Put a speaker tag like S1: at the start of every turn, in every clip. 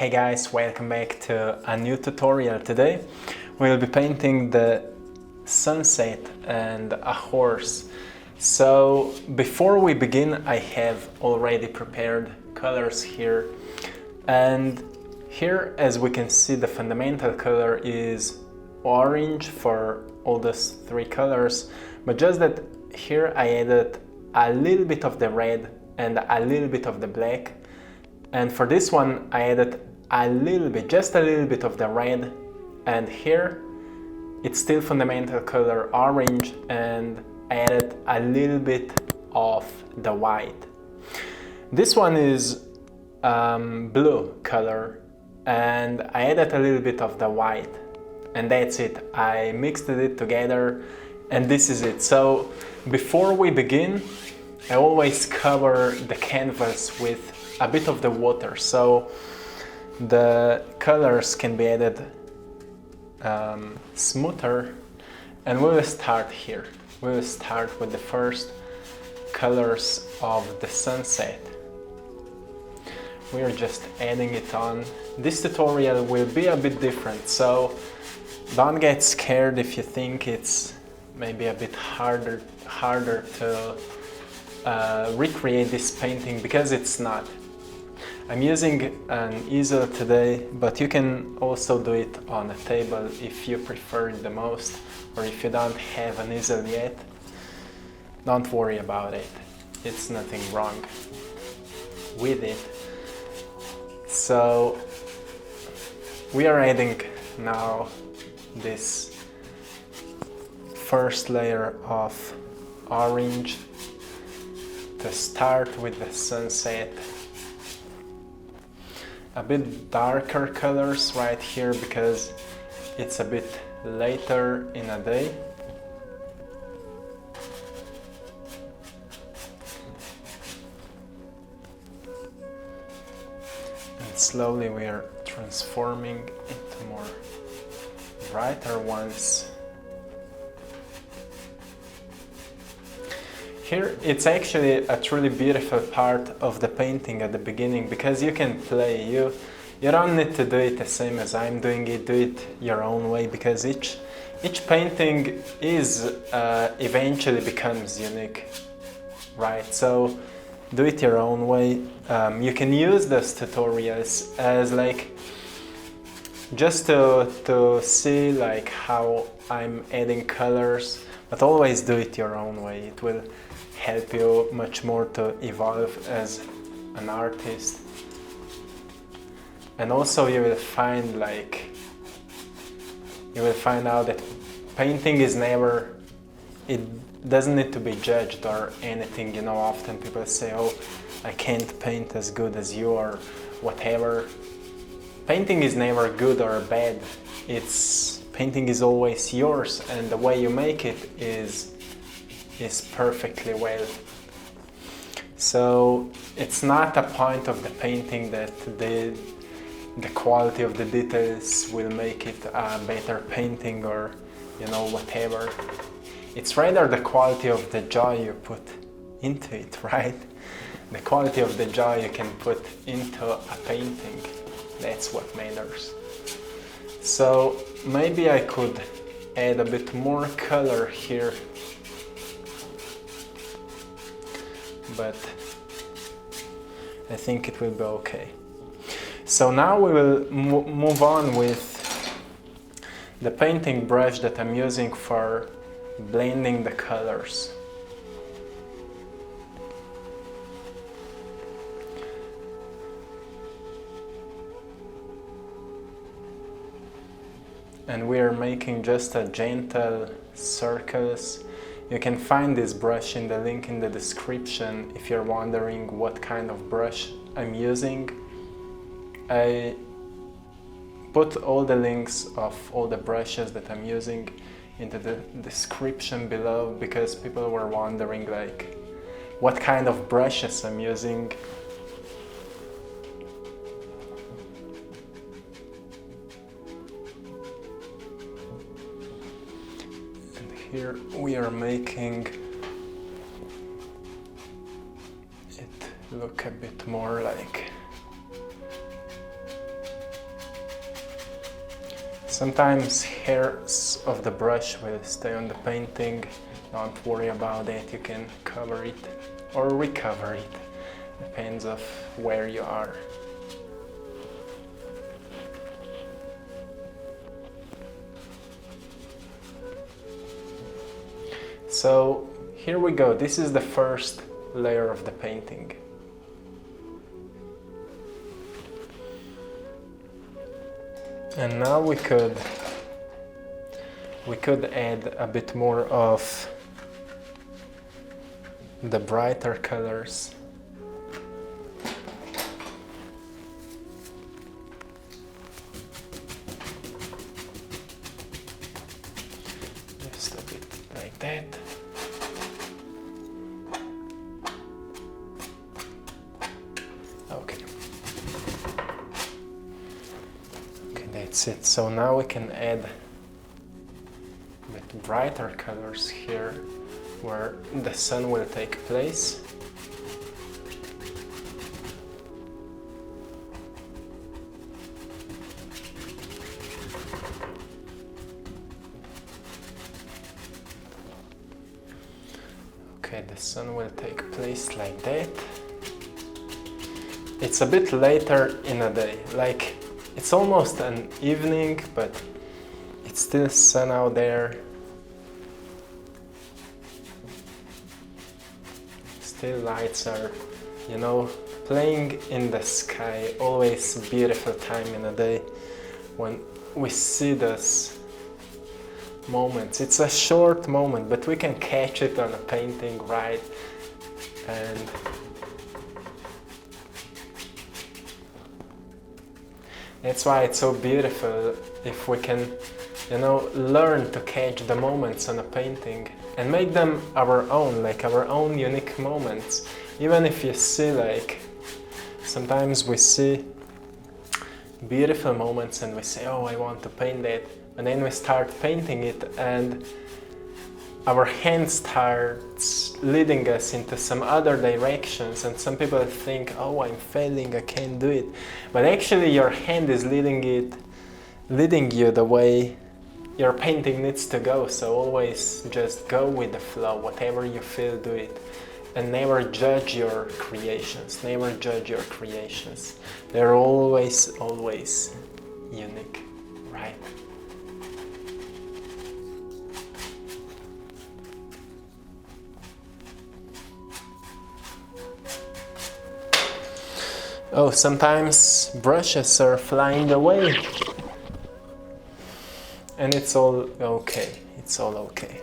S1: Hey guys, welcome back to a new tutorial. Today we'll be painting the sunset and a horse. So before we begin, I have already prepared colors here, and here, as we can see, the fundamental color is orange for all those three colors, but just that here I added a little bit of the red and a little bit of the black. And for this one, I added a little bit, just a little bit of the red, and here it's still fundamental color orange, and I added a little bit of the white. This one is blue color, and I added a little bit of the white, and that's it. I mixed it together, and this is it. So before we begin, I always cover the canvas with a bit of the water, so the colors can be added smoother. And we will start here. We will start with the first colors of the sunset. We are just adding it on. This tutorial will be a bit different, so don't get scared if you think it's maybe a bit harder to recreate this painting, because it's not. I'm using an easel today, but you can also do it on a table if you prefer it the most, or if you don't have an easel yet, don't worry about it. It's nothing wrong with it. So we are adding now this first layer of orange to start with the sunset. A bit darker colors right here because it's a bit later in a day. And slowly we are transforming into more brighter ones. Here it's actually a truly beautiful part of the painting at the beginning, because you can play. You don't need to do it the same as I'm doing it. Do it your own way, because each painting is eventually becomes unique, right? So do it your own way. You can use those tutorials as like just to see like how I'm adding colors, but always do it your own way. It will help you much more to evolve as an artist. And also you will find out that painting is never, it doesn't need to be judged or anything. You know, often people say, oh, I can't paint as good as you or whatever. Painting is never good or bad. Painting is always yours, and the way you make it is perfectly well. So it's not a point of the painting that the quality of the details will make it a better painting, or whatever. It's rather the quality of the joy you put into it, right? The quality of the joy you can put into a painting, that's what matters. So maybe I could add a bit more color here, but I think it will be okay. So now we will move on with the painting brush that I'm using for blending the colors. And we are making just a gentle circles. You can find this brush in the link in the description if you're wondering what kind of brush I'm using. I put all the links of all the brushes that I'm using into the description below, because people were wondering like what kind of brushes I'm using. Here we are making it look a bit more like Sometimes hairs of the brush will stay on the painting. Don't worry about it, you can cover it or recover it. Depends of where you are. So here we go, this is the first layer of the painting. And now we could add a bit more of the brighter colors. Just a bit like that. Okay. Okay, that's it. So now we can add a bit brighter colors here where the sun will take place. Okay, the sun will take place like that. It's a bit later in the day, like it's almost an evening, but it's still sun out there. Still lights are, you know, playing in the sky. Always a beautiful time in the day when we see this moments. It's a short moment, but we can catch it on a painting, right? And that's why it's so beautiful if we can, you know, learn to catch the moments on a painting and make them our own, like our own unique moments. Even if you see, like, sometimes we see beautiful moments and we say, oh, I want to paint that. And then we start painting it and our hand starts leading us into some other directions, and some people think, oh, I'm failing, I can't do it. But actually your hand is leading you the way your painting needs to go. So always just go with the flow. Whatever you feel, do it. And never judge your creations. Never judge your creations. They're always unique, right? Oh, sometimes brushes are flying away. And it's all okay. It's all okay.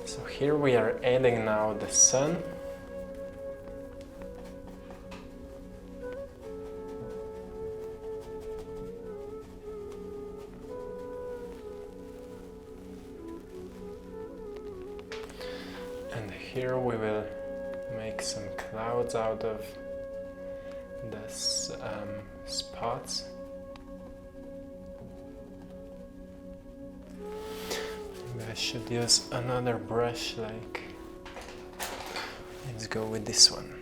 S1: So here we are adding now the sun. And here we will make some clouds out of this spots. Maybe I should use another brush, like, let's go with this one.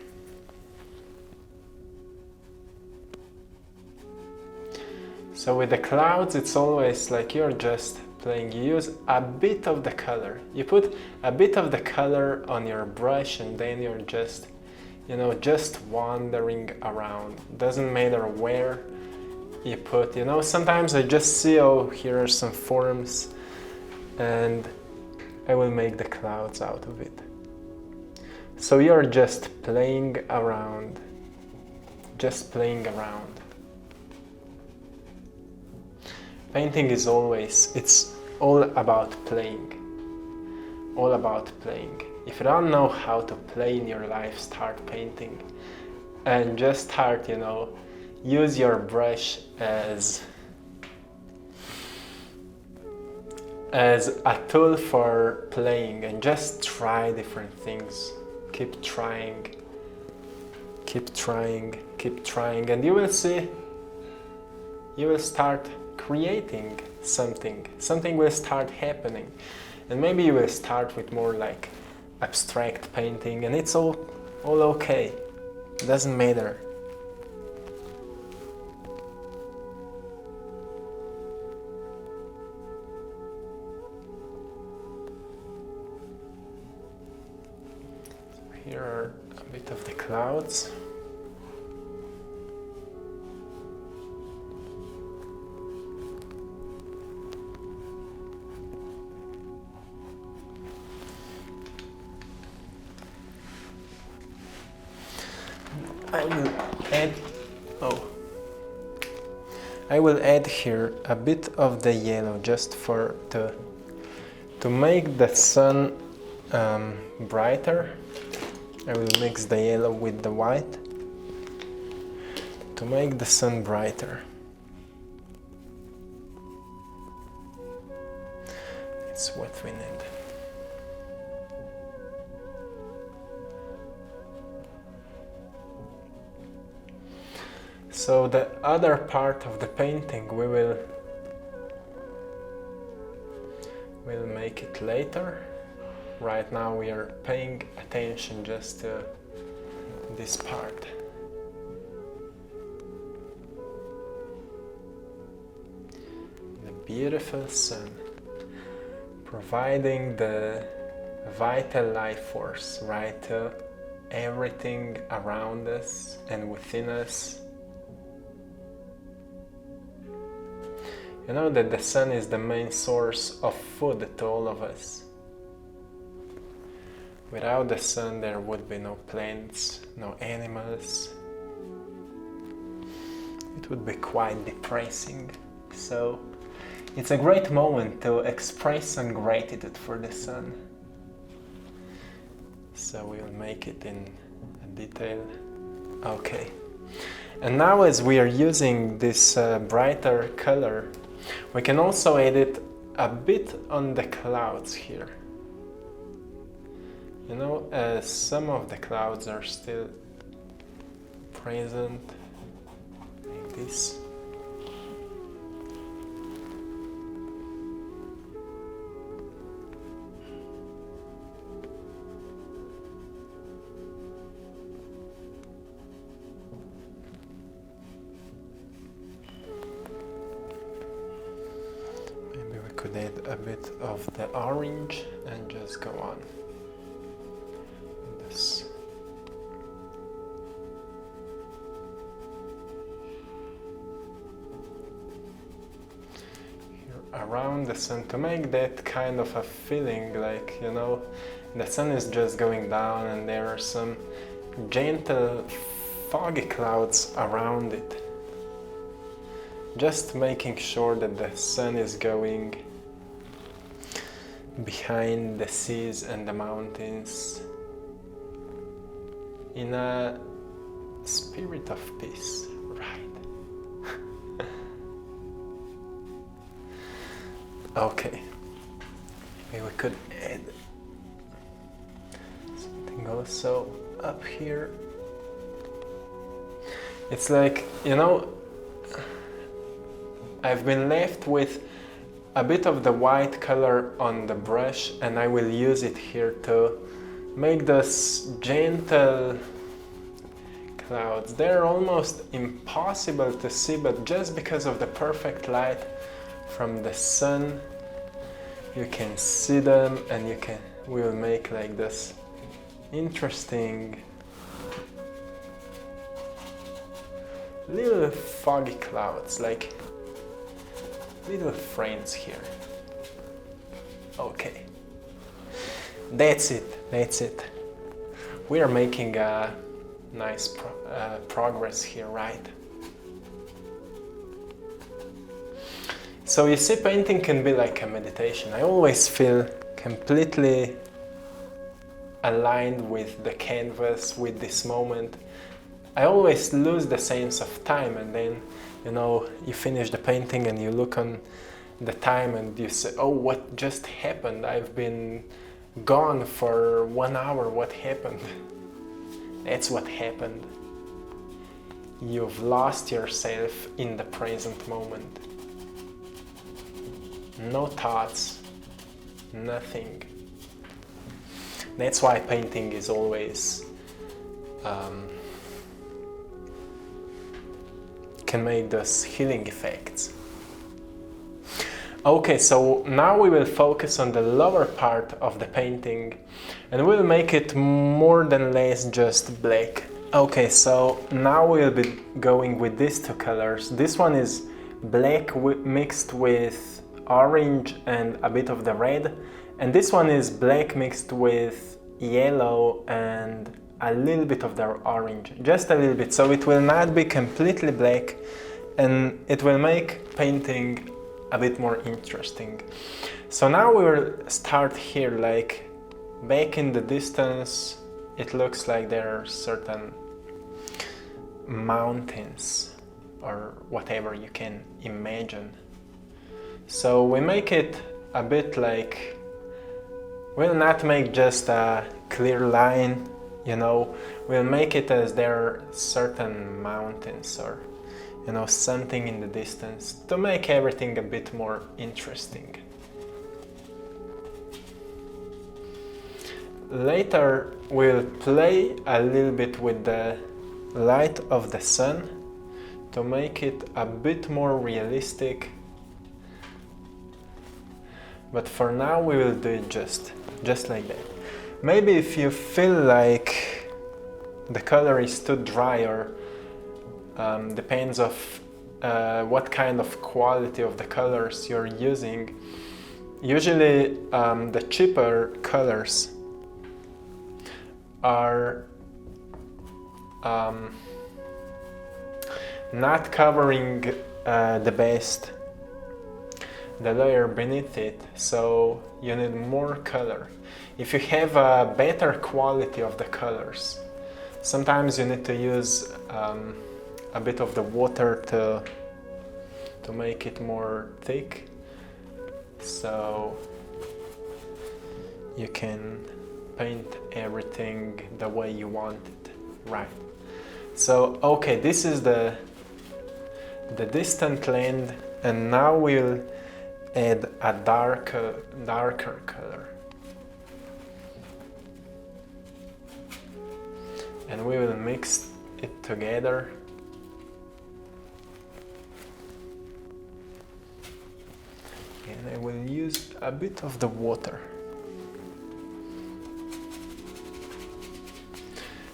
S1: So with the clouds, it's always like you're just playing. You use a bit of the color. You put a bit of the color on your brush and then you're just, you know, just wandering around. Doesn't matter where you put, you know, sometimes I just see, oh, here are some forms and I will make the clouds out of it. So you're just playing around, just playing around. Painting is always, it's all about playing, all about playing. If you don't know how to play in your life, start painting and just start, you know, use your brush as a tool for playing and just try different things. Keep trying, keep trying, keep trying, and you will see, you will start creating something. Something will start happening. And maybe you will start with more like abstract painting, and it's all okay. It doesn't matter. bit of the clouds. I will add here a bit of the yellow just to make the sun brighter. I will mix the yellow with the white to make the sun brighter. It's what we need. So the other part of the painting we'll make it later. Right now we are paying attention just to this part. The beautiful sun, providing the vital life force right to everything around us and within us. You know that the sun is the main source of food to all of us. Without the sun there would be no plants, no animals. It would be quite depressing. So it's a great moment to express some gratitude for the sun. So we'll make it in a detail. Okay. And now as we are using this brighter color, we can also edit a bit on the clouds here. You know, some of the clouds are still present, like this. Could add a bit of the orange and just go on this. Here around the sun to make that kind of a feeling like, you know, the sun is just going down and there are some gentle foggy clouds around it. Just making sure that the sun is going behind the seas and the mountains in a spirit of peace, right? Okay, maybe we could add something also up here. It's like, you know, I've been left with a bit of the white color on the brush, and I will use it here to make those gentle clouds. They're almost impossible to see, but just because of the perfect light from the sun, you can see them, and we'll make like this interesting little foggy clouds, like little frames here. Okay, that's it. We are making a nice progress here, right? So you see, painting can be like a meditation. I always feel completely aligned with the canvas, with this moment. I always lose the sense of time, and then, you know, you finish the painting and you look on the time and you say, oh, what just happened? I've been gone for 1 hour. What happened? That's what happened. You've lost yourself in the present moment. No thoughts, nothing. That's why painting is always can make those healing effects. Okay, so now we will focus on the lower part of the painting and we'll make it more than less just black. Okay, so now we'll be going with these two colors. This one is black mixed with orange and a bit of the red, and this one is black mixed with yellow and a little bit of the orange, just a little bit, so it will not be completely black and it will make painting a bit more interesting. So now we will start here, like back in the distance it looks like there are certain mountains or whatever you can imagine. So we make it a bit like, we'll not make just a clear line, you know, we'll make it as there are certain mountains or, you know, something in the distance to make everything a bit more interesting. Later we'll play a little bit with the light of the sun to make it a bit more realistic, but for now we will do it just like that. Maybe if you feel like the color is too dry, or depends of what kind of quality of the colors you're using. Usually the cheaper colors are not covering the best the layer beneath it, so you need more color. If you have a better quality of the colors, sometimes you need to use a bit of the water to make it more thick, so you can paint everything the way you want it, right? So okay, this is the distant land, and now we'll add a darker color, and we will mix it together. And I will use a bit of the water.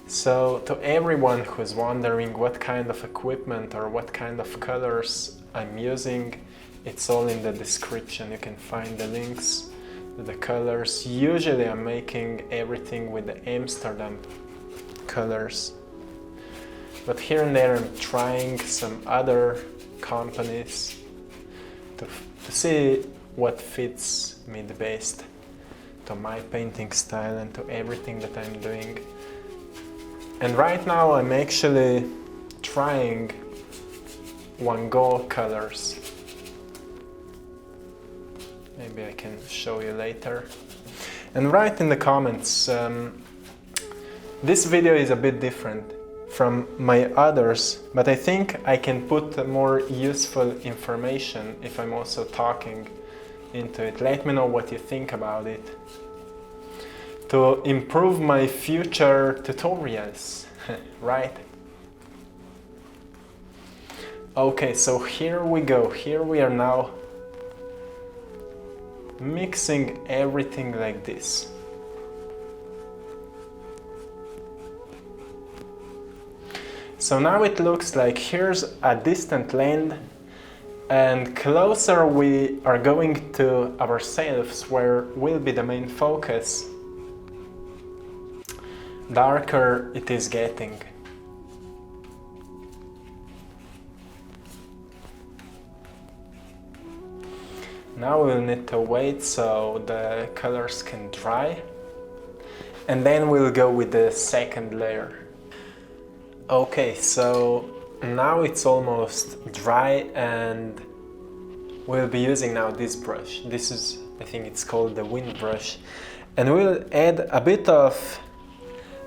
S1: So to everyone who's wondering what kind of equipment or what kind of colors I'm using, it's all in the description. You can find the links to the colors. Usually I'm making everything with the Amsterdam colors, but here and there I'm trying some other companies to see what fits me the best to my painting style and to everything that I'm doing. And right now I'm actually trying Van Gogh colors. Maybe I can show you later. And write in the comments. This video is a bit different from my others, but I think I can put more useful information if I'm also talking into it. Let me know what you think about it, to improve my future tutorials, right? Okay, so here we go. Here we are now mixing everything like this. So now it looks like here's a distant land, and closer we are going to ourselves, where will be the main focus, darker it is getting. Now we'll need to wait so the colors can dry, and then we'll go with the second layer. Okay, so now it's almost dry, and we'll be using now this brush. This is, I think it's called the wind brush, and we'll add a bit of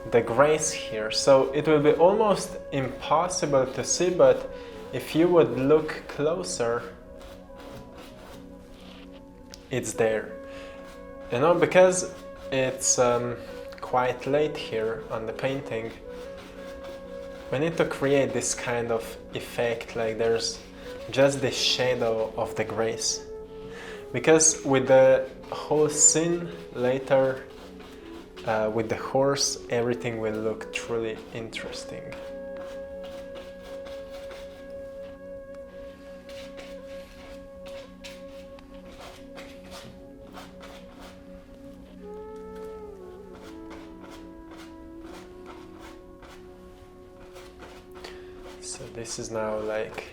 S1: the grace here, so it will be almost impossible to see, but if you would look closer, it's there. You know, because it's quite late here on the painting, we need to create this kind of effect, like there's just the shadow of the grace. because with the whole scene later, with the horse, everything will look truly interesting. So this is now like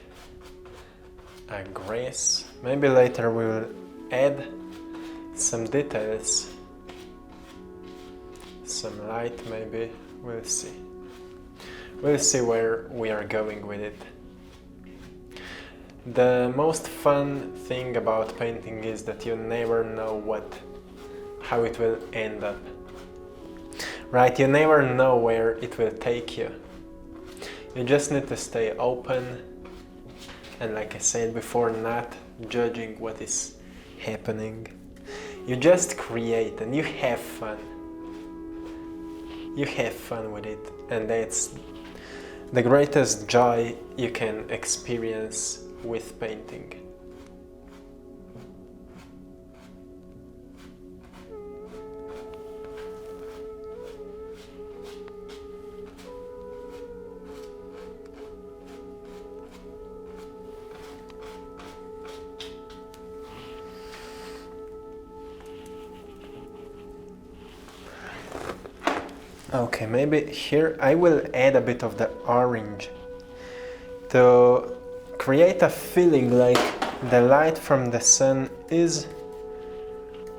S1: a grass. Maybe later we will add some details, some light maybe, we'll see. We'll see where we are going with it. The most fun thing about painting is that you never know how it will end up. Right, you never know where it will take you. You just need to stay open and, like I said before, not judging what is happening. You just create and you have fun. You have fun with it, and that's the greatest joy you can experience with painting. Okay, maybe here I will add a bit of the orange to create a feeling like the light from the sun is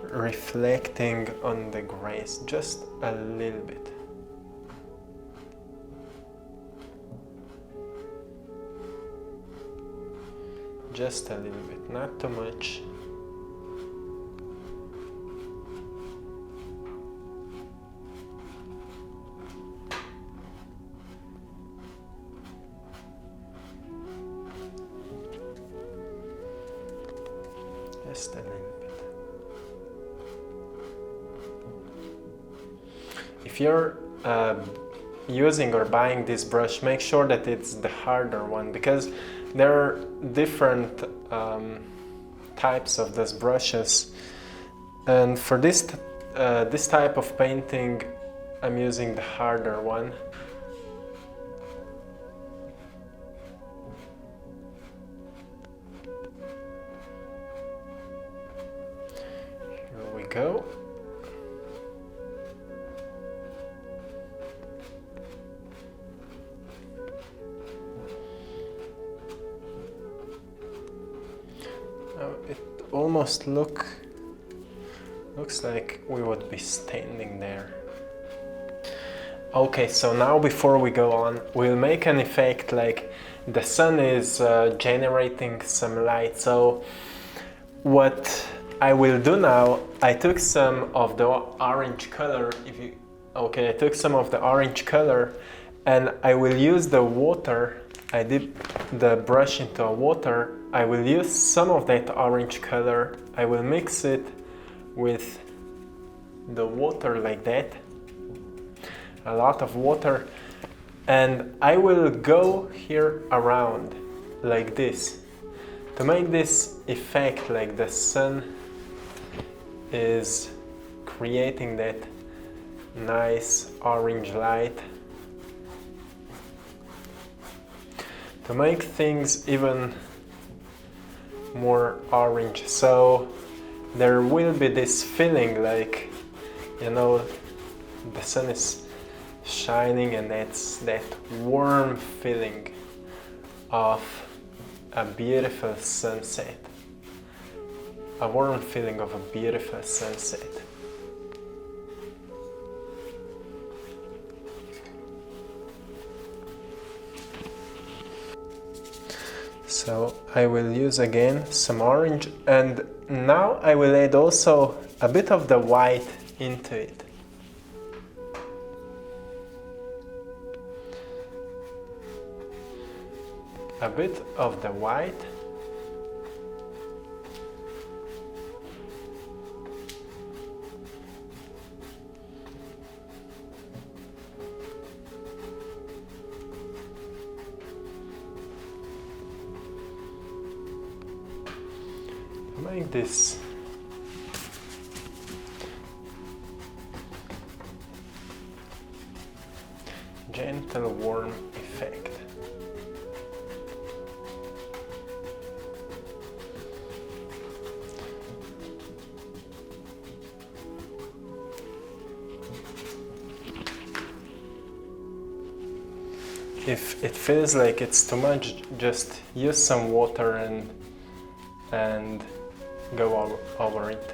S1: reflecting on the grass just a little bit. Just a little bit, not too much. Just a little bit. If you're using or buying this brush, make sure that it's the harder one, because there are different types of these brushes, and for this type of painting I'm using the harder one. Here we go. It almost looks like we would be standing there. Okay, so now before we go on, we'll make an effect like the sun is generating some light. So what I will do now, I took some of the orange color, I took some of the orange color and I will use the water. I dip the brush into water. I will use some of that orange color. I will mix it with the water like that. A lot of water. And I will go here around like this to make this effect like the sun is creating that nice orange light. To make things even more orange, so there will be this feeling like, you know, the sun is shining, and that's that warm feeling of a beautiful sunset. A warm feeling of a beautiful sunset. So I will use again some orange, and now I will add also a bit of the white into it. A bit of the white. Make this warm effect. If it feels like it's too much, just use some water and go over it.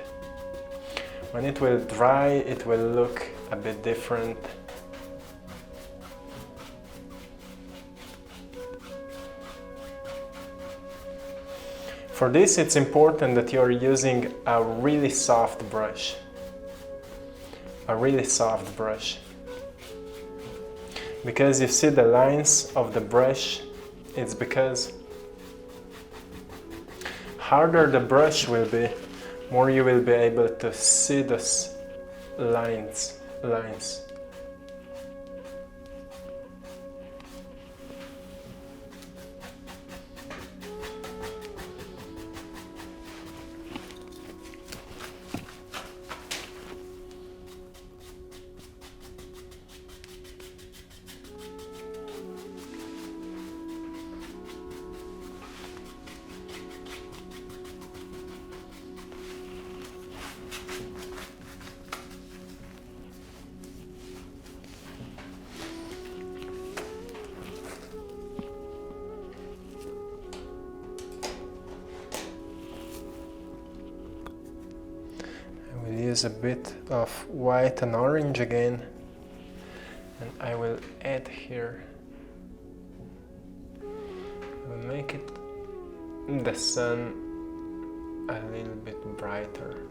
S1: When it will dry, it will look a bit different. For this, it's important that you're using a really soft brush. A really soft brush. Because you see the lines of the brush, it's because harder the brush will be, more you will be able to see those lines. Use a bit of white and orange again, and I will add here. I will make it the sun a little bit brighter.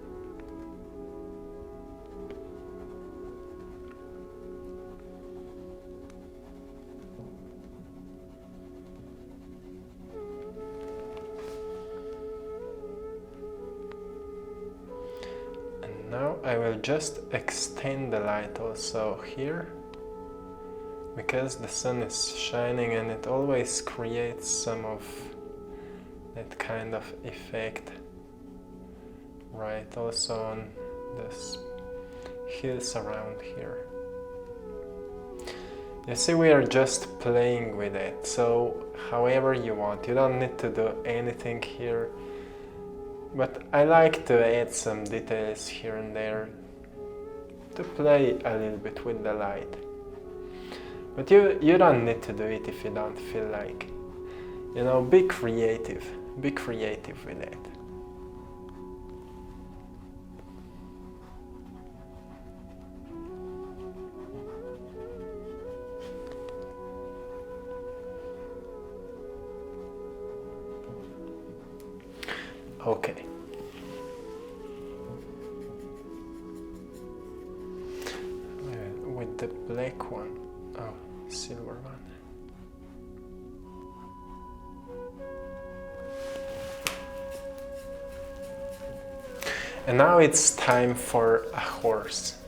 S1: Now I will just extend the light also here, because the sun is shining and it always creates some of that kind of effect, right, also on this hills around here. You see, we are just playing with it, so however you want, you don't need to do anything here. But I like to add some details here and there to play a little bit with the light. But you don't need to do it if you don't feel like. You know, be creative with it. Okay. With the black one, oh, silver one. And now it's time for a horse.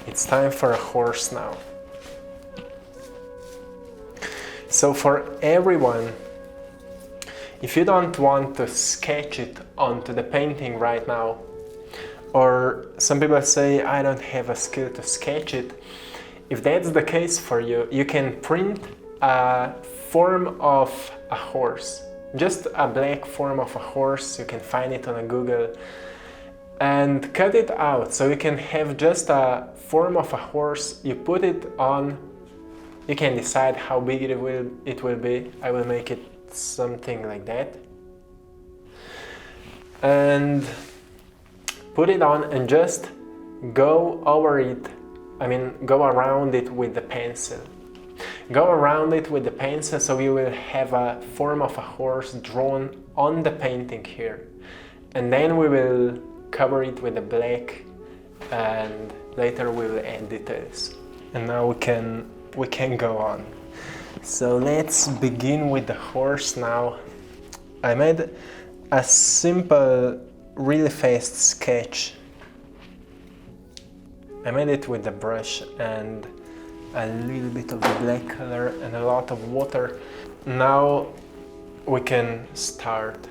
S1: It's time for a horse now. So for everyone, if you don't want to sketch it onto the painting right now, or some people say, I don't have a skill to sketch it, if that's the case for you, you can print a form of a horse, just a black form of a horse. You can find it on Google and cut it out, so you can have just a form of a horse. You put it on, you can decide how big it will be. I will make it something like that, and put it on and just go over it, go around it with the pencil. Go around it with the pencil, so you will have a form of a horse drawn on the painting here, and then we will cover it with the black, and later we will add details. And now we can go on. So let's begin with the horse now. I made a simple, really fast sketch. I made it with the brush and a little bit of the black color and a lot of water. Now we can start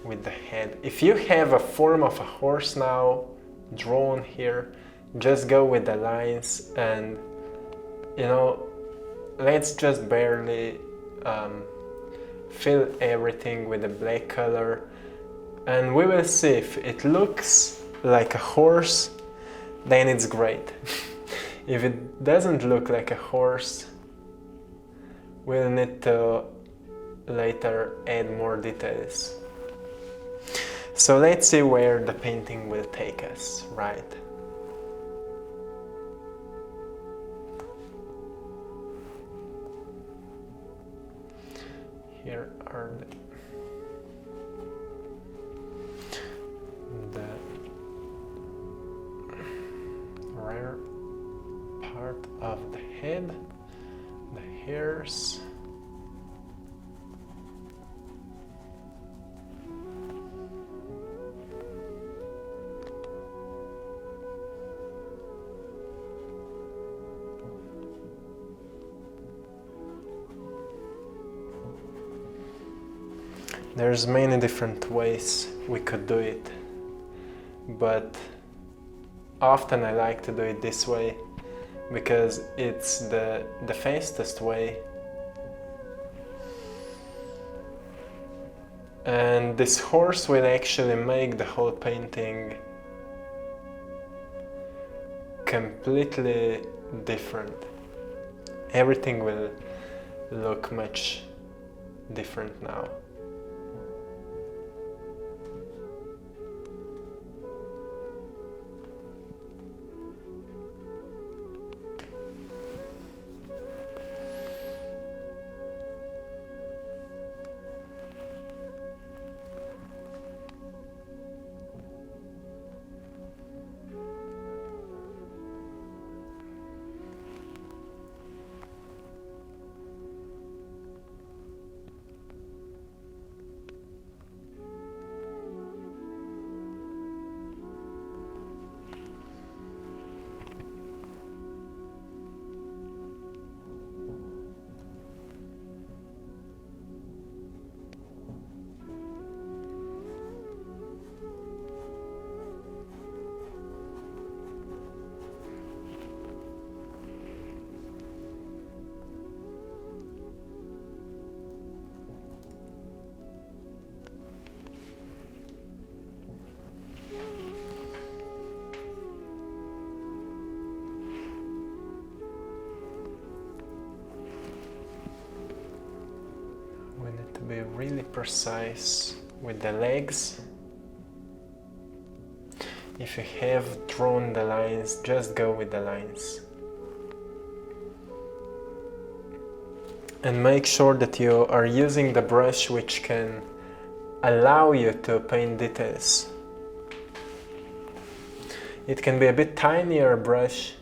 S1: with the head. If you have a form of a horse now drawn here, just go with the lines, and you know, let's just barely fill everything with the black color, and we will see if it looks like a horse, then it's great. If it doesn't look like a horse, we'll need to later add more details. So let's see where the painting will take us, right? Here are the rear part of the head, the hairs. There's many different ways we could do it, but often I like to do it this way because it's the fastest way, and this horse will actually make the whole painting completely different. Everything will look much different now. Be really precise with the legs. If you have drawn the lines, just go with the lines. And make sure that you are using the brush which can allow you to paint details. It can be a bit tinier brush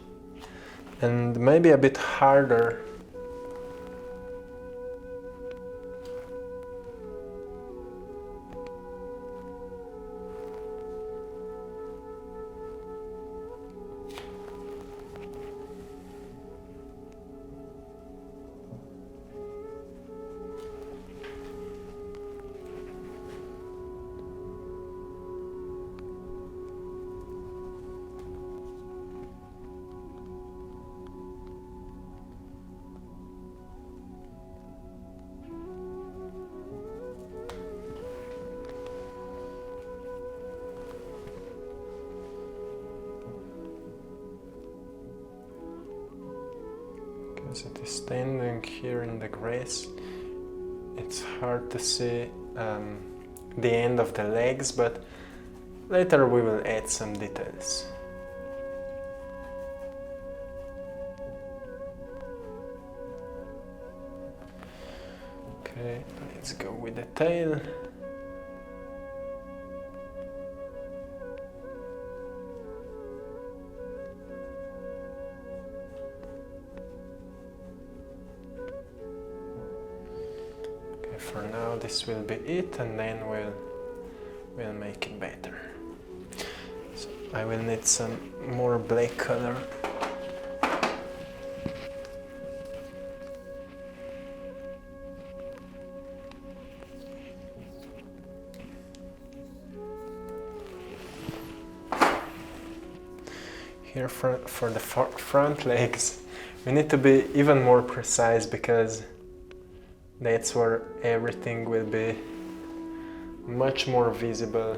S1: and maybe a bit harder. As it is standing here in the grass, it's hard to see the end of the legs, but later we will add some details. Okay, let's go with the tail. For now this will be it, and then we'll make it better. So I will need some more black color. Here for the front legs, we need to be even more precise because that's where everything will be much more visible.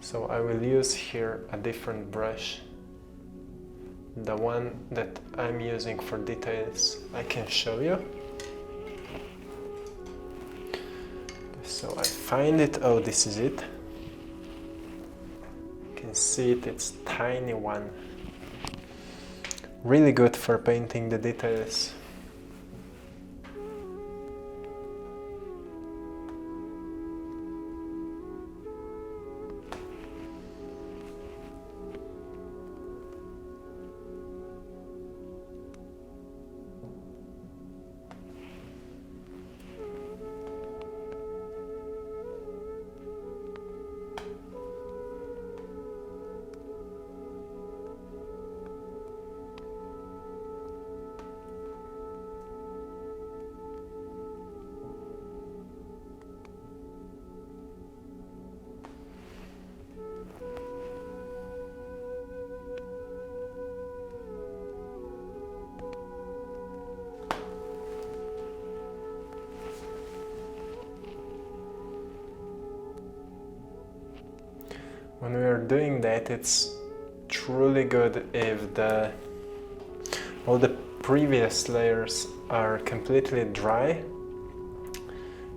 S1: So I will use here a different brush. The one that I'm using for details I can show you. So I find it, oh, this is it. You can see it, it's tiny one. Really good for painting the details. When we are doing that, it's truly good if all the previous layers are completely dry,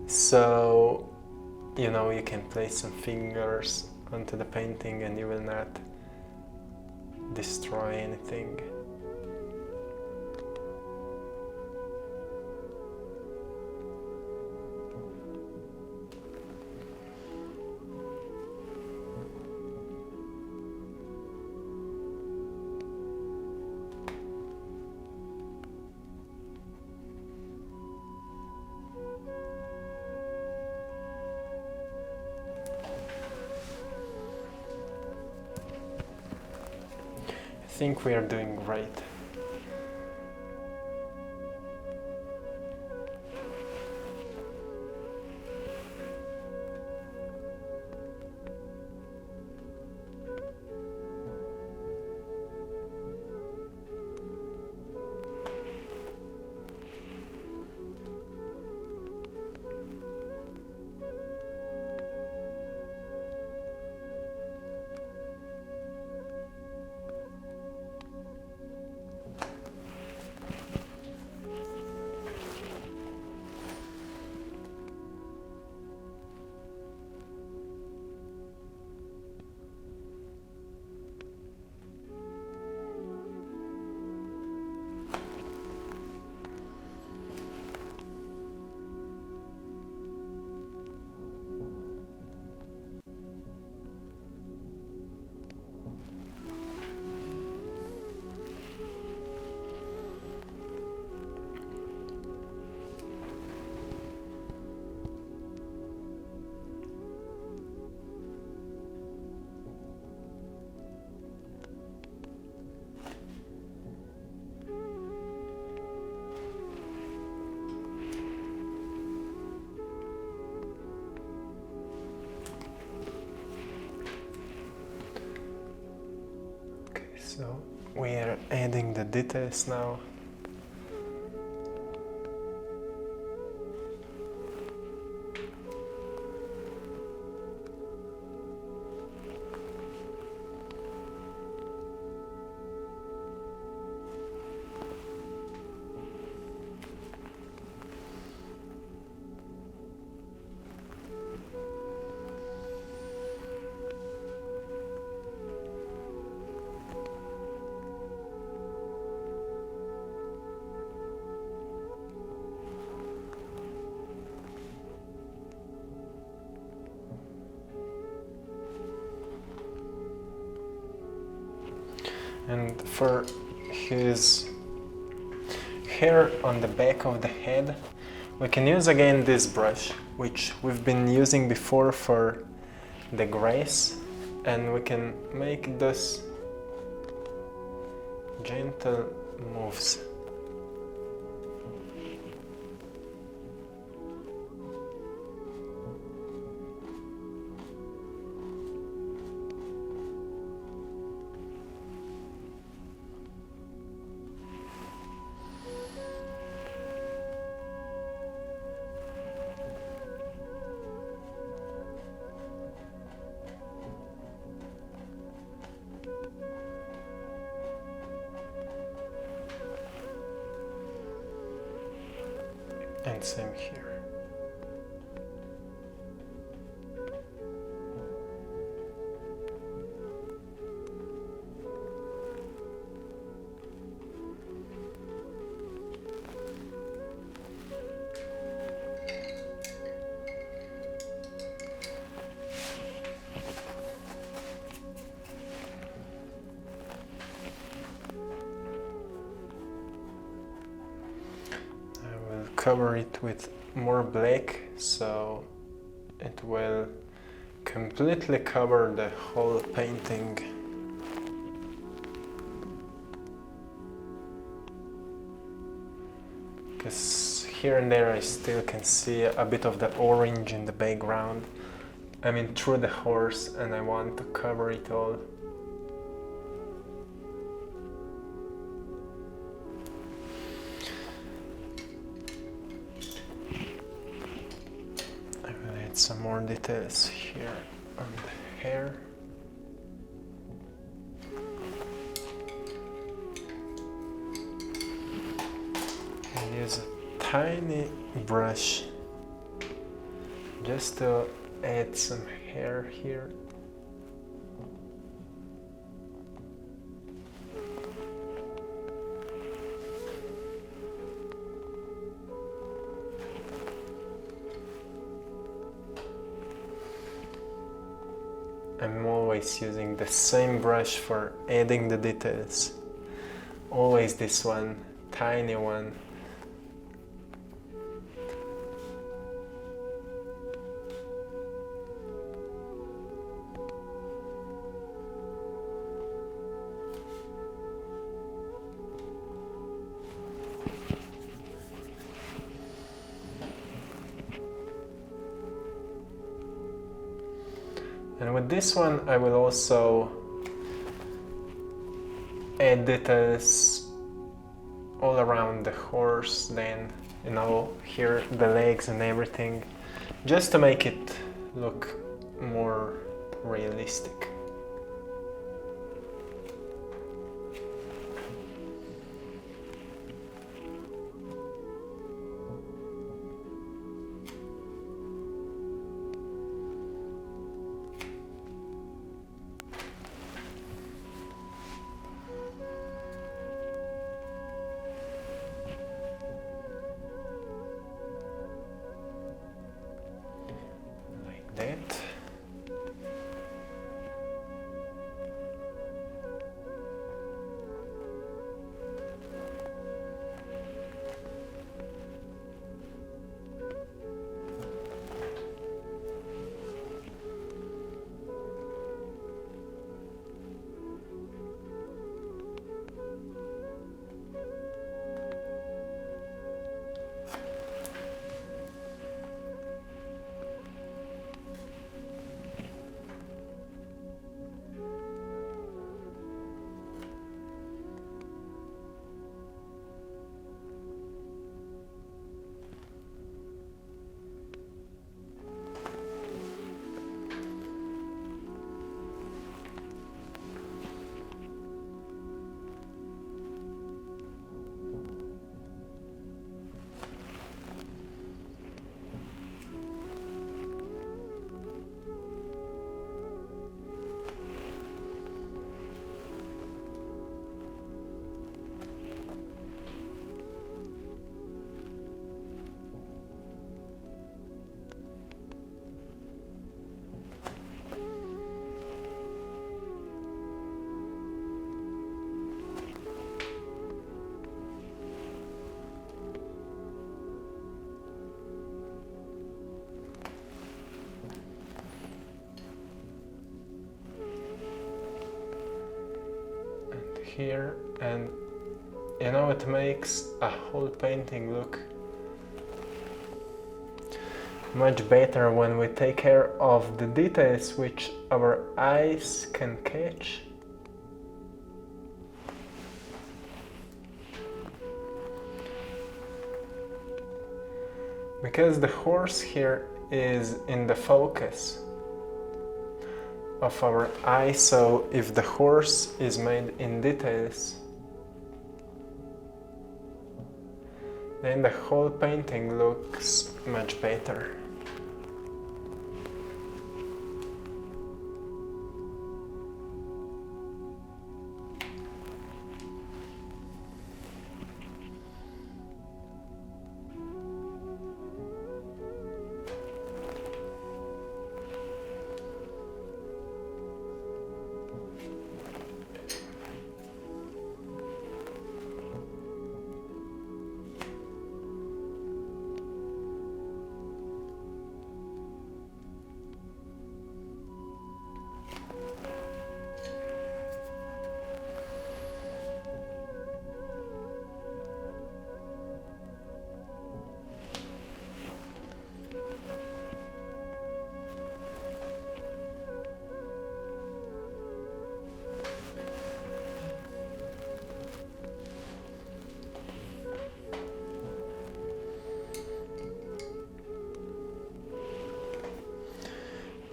S1: so you know you can place some fingers onto the painting and you will not destroy anything. I think we are doing great. So we are adding the details now. And for his hair on the back of the head, we can use again this brush, which we've been using before for the grace, and we can make those gentle moves. And same here. Cover it with more black so it will completely cover the whole painting. Because here and there I still can see a bit of the orange in the background. I mean through the horse, and I want to cover it all. Some more details here on the hair. I use a tiny brush just to add some hair here. I'm always using the same brush for adding the details. Always this one, tiny one. And with this one I will also add details all around the horse, then, you know, here the legs and everything, just to make it look more realistic. That. Here, and you know, it makes a whole painting look much better when we take care of the details which our eyes can catch. Because the horse here is in the focus of our eye, so if the horse is made in details, then the whole painting looks much better.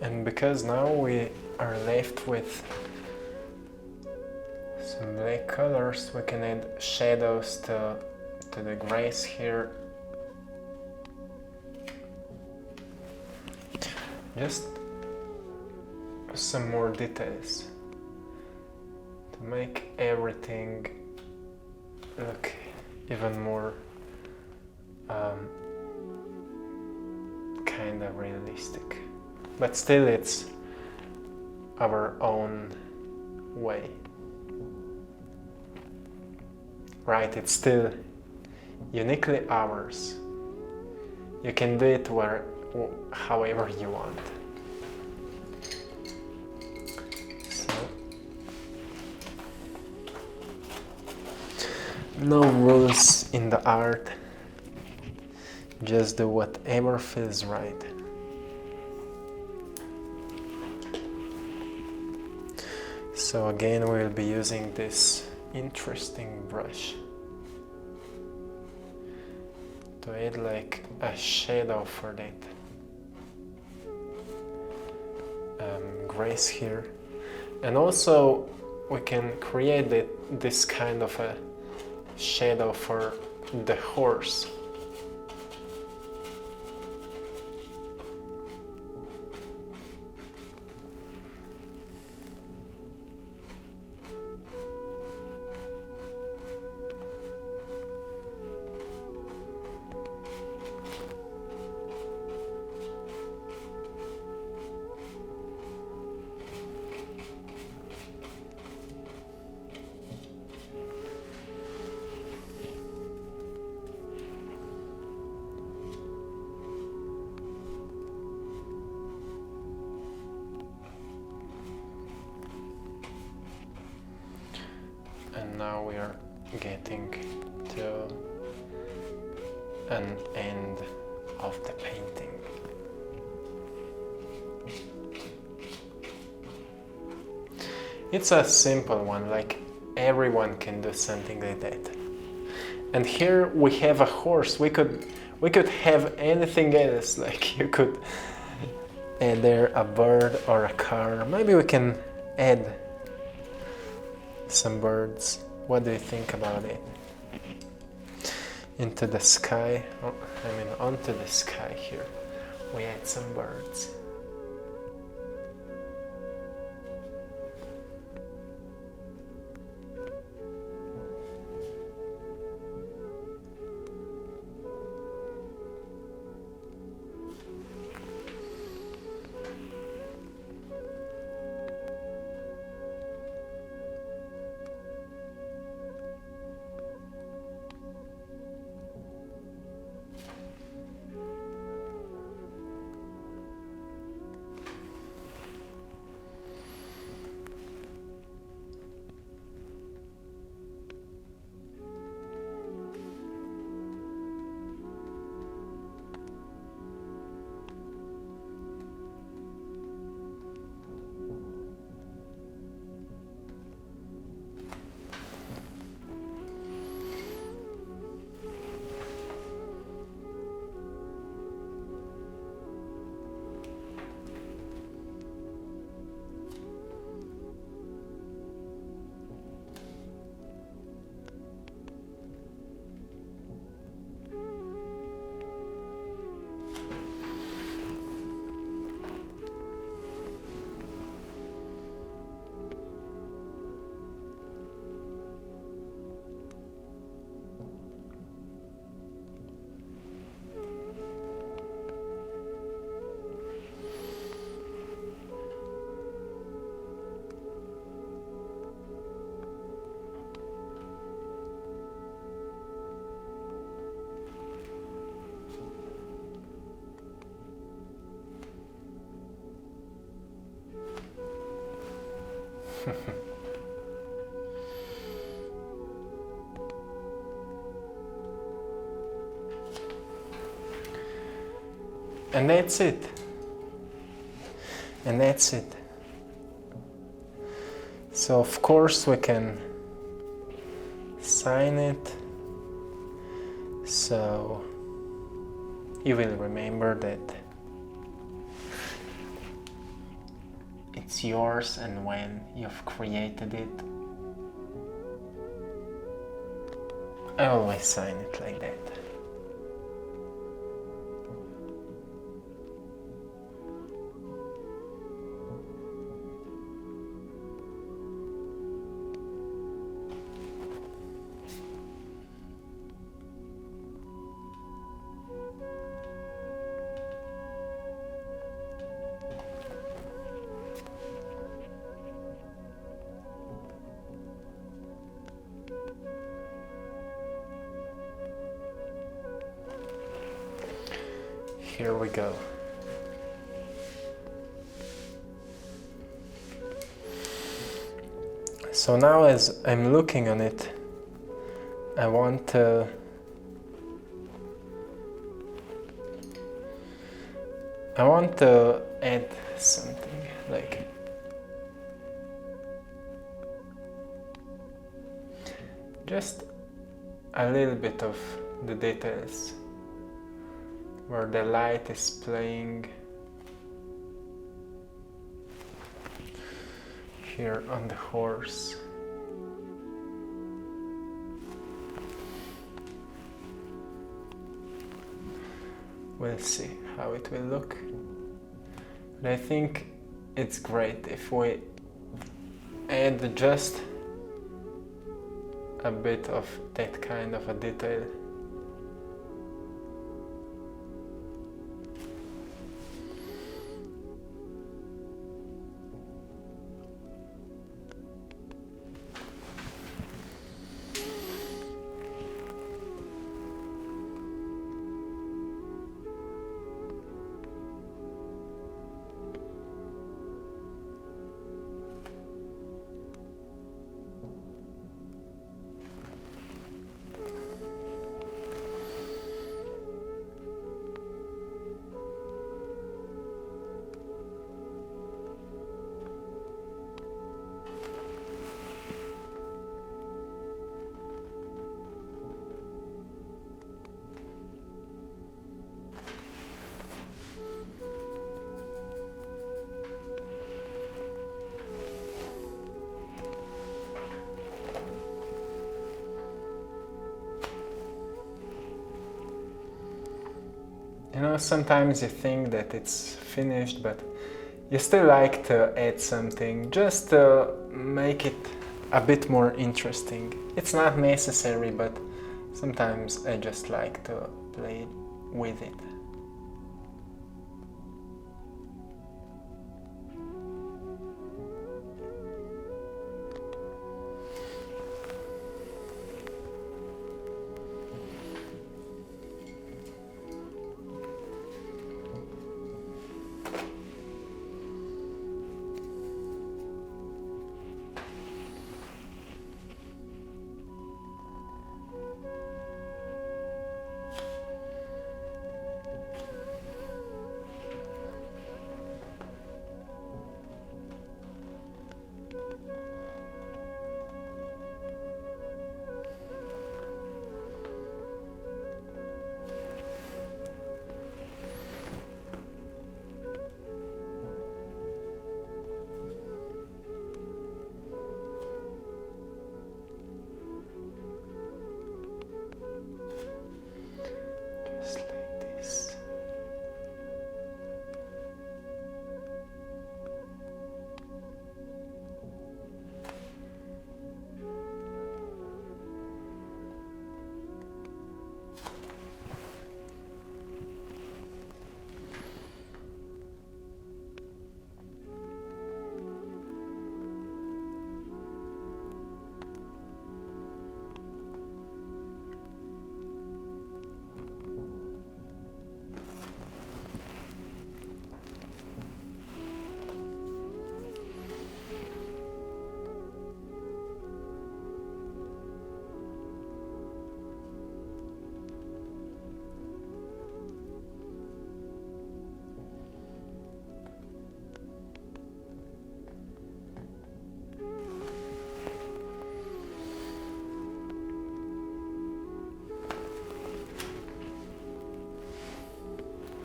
S1: And because now we are left with some black colors, we can add shadows to the grays here. Just some more details to make everything look even more kind of realistic. But still it's our own way. Right, it's still uniquely ours. You can do it however you want. So, no rules in the art. Just do whatever feels right. So again, we'll be using this interesting brush to add like a shadow for that grace here, and also we can create this kind of a shadow for the horse. And now we are getting to an end of the painting. It's a simple one, like everyone can do something like that. And here we have a horse. We could have anything else, like you could add there a bird or a car. Maybe we can add some birds. What do you think about it? Into the sky, onto the sky here, we add some birds. And that's it. And that's it. So of course we can sign it, so you will remember that it's yours, and when you've created it, I always sign it like that. Here we go. So now as I'm looking on it, I want to add something, like just a little bit of the details where the light is playing here on the horse. We'll see how it will look. But I think it's great if we add just a bit of that kind of a detail. You know, sometimes you think that it's finished, but you still like to add something just to make it a bit more interesting. It's not necessary, but sometimes I just like to play with it.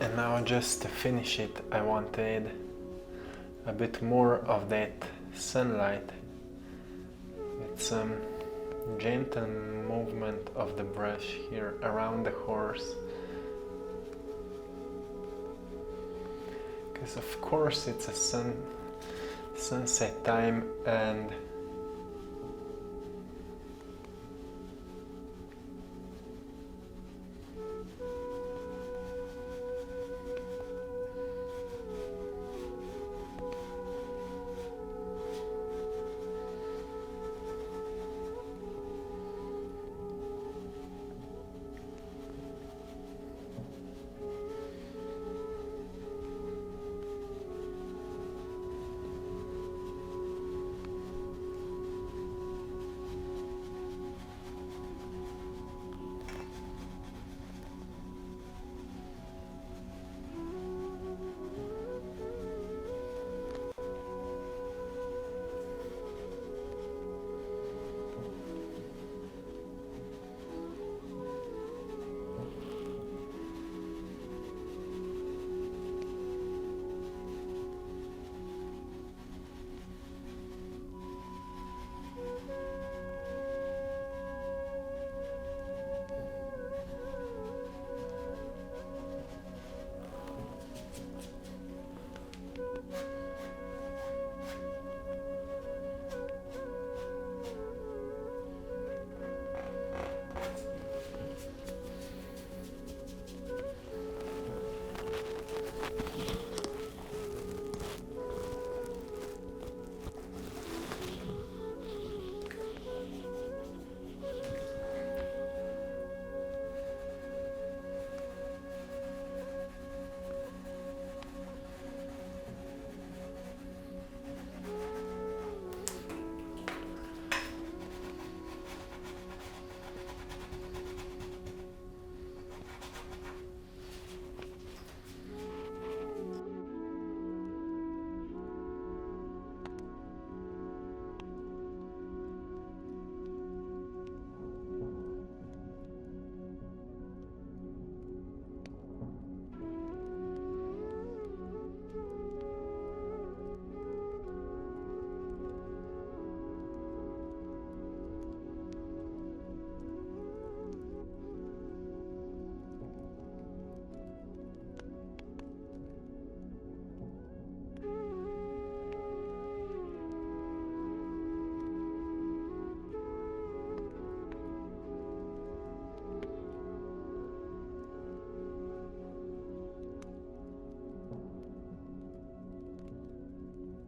S1: And now just to finish it, I wanted a bit more of that sunlight. It's some gentle movement of the brush here around the horse. Because of course it's a sunset time, and